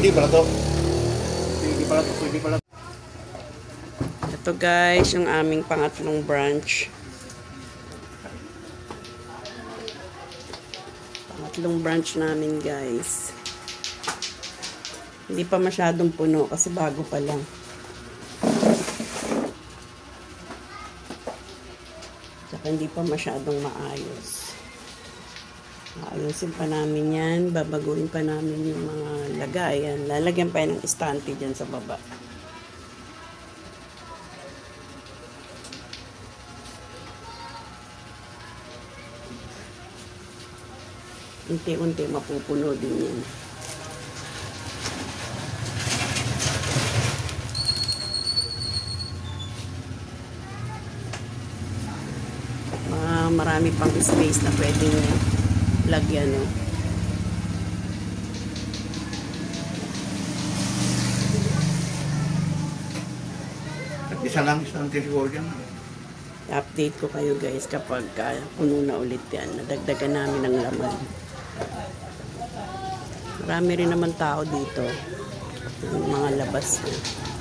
Pwede pala to. Pwede pala to. Pwede pala. Ito guys, yung aming pangatlong branch. Pangatlong branch namin guys. Hindi pa masyadong puno kasi bago pa lang. Tsaka hindi pa masyadong maayos. Ayusin pa namin yan. Babaguhin pa namin yung mga lagayan. Lalagyan pa yan ng estante dyan sa baba. Unti-unti mapupuno din yan. Marami pang space na pwedeng lagyan, no? At isa lang istante siguro dyan. I-update ko kayo guys kapag puno na ulit yan. Nadagdagan namin ng laman. Marami rin naman tao dito. Yung mga labas na.